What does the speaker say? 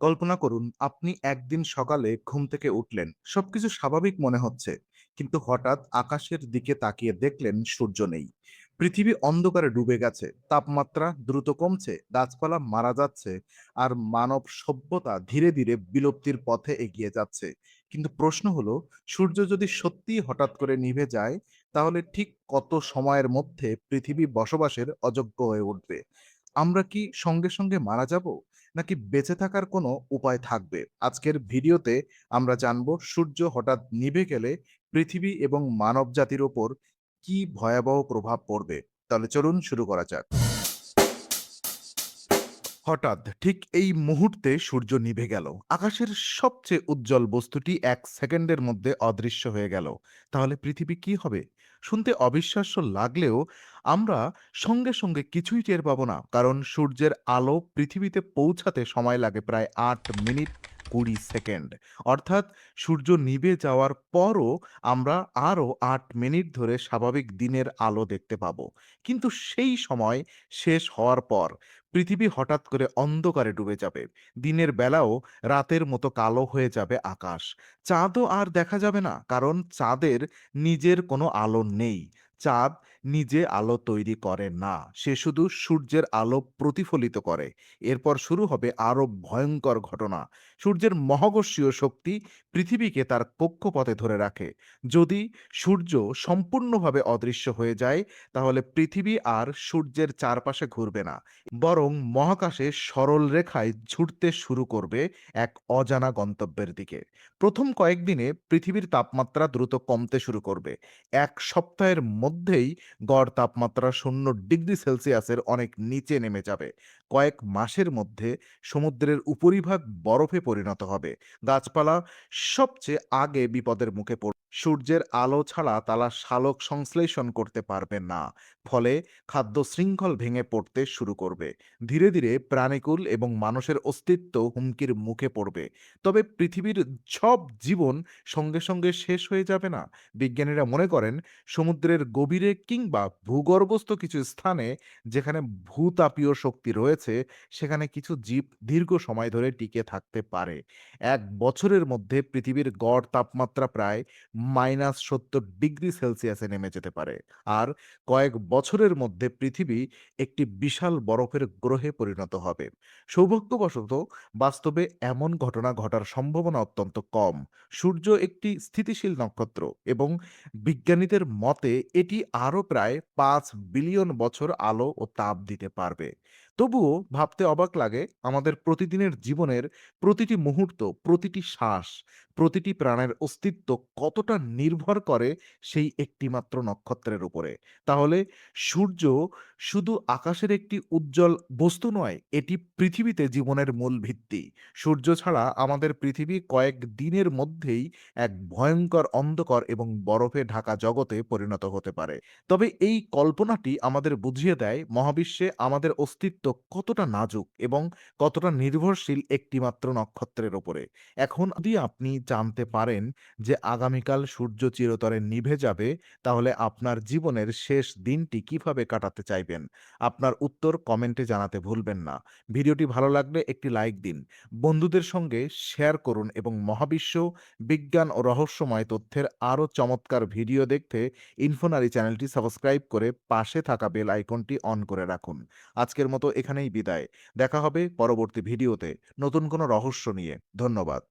কল্পনা করুন আপনি একদিন সকালে ঘুম থেকে উঠলেন, সবকিছু স্বাভাবিক মনে হচ্ছে, কিন্তু হঠাৎ আকাশের দিকে তাকিয়ে দেখলেন সূর্য নেই। পৃথিবী অন্ধকারে ডুবে গেছে, তাপমাত্রা দ্রুত কমছে, গাছপালা মারা যাচ্ছে, আর মানব সভ্যতা ধীরে ধীরে বিলুপ্তির পথে এগিয়ে যাচ্ছে। কিন্তু প্রশ্ন হলো, সূর্য যদি সত্যিই হঠাৎ করে নিভে যায়, তাহলে ঠিক কত সময়ের মধ্যে পৃথিবী বসবাসের অযোগ্য হয়ে উঠবে? আমরা কি সঙ্গে সঙ্গে মারা যাব, নাকি বেঁচে থাকার কোনো উপায় থাকবে? আজকের ভিডিওতে আমরা জানব সূর্য হঠাৎ নিভে গেলে পৃথিবী এবং মানব জাতির ওপর কি ভয়াবহ প্রভাব পড়বে। তাহলে চলুন শুরু করা যাক। হঠাৎ ঠিক এই মুহূর্তে সূর্য নিভে গেল, আকাশের সবচেয়ে উজ্জ্বল বস্তুটি এক সেকেন্ডের মধ্যে অদৃশ্য হয়ে গেল। তাহলে পৃথিবী কি হবে? শুনতে অবিশ্বাস্য লাগলেও আমরা সঙ্গে সঙ্গে কিছুই টের পাবো না, কারণ সূর্যের আলো পৃথিবীতে পৌঁছাতে সময় লাগে প্রায় ৮ মিনিট ২০ সেকেন্ড। অর্থাৎ সূর্য নিভে যাওয়ার পরও আমরা আরও ৮ মিনিট ধরে স্বাভাবিক দিনের আলো দেখতে পাবো। কিন্তু সেই সময় শেষ হওয়ার পর পৃথিবী হঠাৎ করে অন্ধকারে ডুবে যাবে। দিনের বেলাও রাতের মতো কালো হয়ে যাবে আকাশ। চাঁদও আর দেখা যাবে না, কারণ চাঁদের নিজের কোনো আলো নেই। চাঁদ নিজে আলো তৈরি করে না। সে শুধু সূর্যের আলো প্রতিফলিত করে। এরপর শুরু হবে আরো ভয়ংকর ঘটনা। সূর্যের মহাকর্ষীয় শক্তি পৃথিবীকে তার কক্ষপথে ধরে রাখে। যদি সূর্য সম্পূর্ণভাবে অদৃশ্য হয়ে যায়, তাহলে পৃথিবী আর সূর্যের চারপাশে ঘুরবে না, বরং মহাকাশে সরল রেখায় ছুটতে শুরু করবে এক অজানা গন্তব্যের দিকে। প্রথম কয়েকদিনে পৃথিবীর তাপমাত্রা দ্রুত কমতে শুরু করবে। ১ সপ্তাহের মধ্যেই গড় তাপমাত্রা ০ ডিগ্রি সেলসিয়াসের অনেক নিচে নেমে যাবে। কয়েক মাসের মধ্যে সমুদ্রের উপরিভাগ বরফে পরিণত হবে। গাছপালা সবচেয়ে আগে বিপদের মুখে পড়বে। সূর্যের আলো ছাড়া তারা সালোক সংশ্লেষণ করতে পারবে না। ফলে খাদ্য শৃঙ্খল ভেঙে পড়তে শুরু করবে। ধীরে ধীরে প্রাণীকুল এবং মানুষের অস্তিত্ব হুমকির মুখে পড়বে। তবে পৃথিবীর সব জীবন সঙ্গে সঙ্গে শেষ হয়ে যাবে না। বিজ্ঞানীরা মনে করেন সমুদ্রের গভীরে কিংবা ভূগর্ভস্থ কিছু স্থানে, যেখানে ভূতাপীয় শক্তি রয়েছে, সেখানে কিছু জীব দীর্ঘ সময় ধরে টিকে থাকতে পারে। ১ বছরের মধ্যে পৃথিবীর গড় তাপমাত্রা প্রায় -৭০ ডিগ্রি সেলসিয়াসে নেমে যেতে পারে। আর কয়েক বছরের মধ্যে পৃথিবী একটি বিশাল বরফের গ্রহে পরিণত হবে। সৌভাগ্যবশত বাস্তবে এমন ঘটনা ঘটার সম্ভাবনা অত্যন্ত কম। সূর্য একটি স্থিতিশীল নক্ষত্র এবং বিজ্ঞানীদের মতে এটি আরও প্রায় ৫ বিলিয়ন বছর আলো ও তাপ দিতে পারবে। তবুও ভাবতে অবাক লাগে, আমাদের প্রতিদিনের জীবনের প্রতিটি মুহূর্ত, প্রতিটি শ্বাস, প্রতিটি প্রাণের অস্তিত্ব কতটা নির্ভর করে সেই একটিমাত্র নক্ষত্রের উপরে। তাহলে সূর্য শুধু আকাশের একটি উজ্জ্বল বস্তু নয়, এটি পৃথিবীতে জীবনের মূল ভিত্তি। সূর্য ছাড়া আমাদের পৃথিবী কয়েক দিনের মধ্যেই এক ভয়ঙ্কর অন্ধকার এবং বরফে ঢাকা জগতে পরিণত হতে পারে। তবে এই কল্পনাটি আমাদের বুঝিয়ে দেয় মহাবিশ্বে আমাদের অস্তিত্ব কতটা নাজুক এবং কতটা নির্ভরশীল একটিমাত্র নক্ষত্রের উপরে। এখন যদি আপনি জানতে পারেন যে আগামীকাল সূর্য চিরতরে নিভে যাবে, তাহলে আপনার জীবনের শেষ দিনটি কিভাবে কাটাতে চাইবেন? আপনার উত্তর কমেন্টে জানাতে ভুলবেন না। ভিডিওটি ভালো লাগলে একটি লাইক দিন। বন্ধুদের সঙ্গে শেয়ার করুন এবং মহাবিশ্ব, বিজ্ঞান ও রহস্যময় তথ্যের আরও চমৎকার ভিডিও দেখতে ইনফোনারি চ্যানেলটি সাবস্ক্রাইব করে পাশে থাকা বেল আইকনটি অন করে রাখুন। আজকের মতো এখানেই বিদায়। দেখা হবে পরবর্তী ভিডিওতে নতুন কোনো রহস্য নিয়ে। ধন্যবাদ।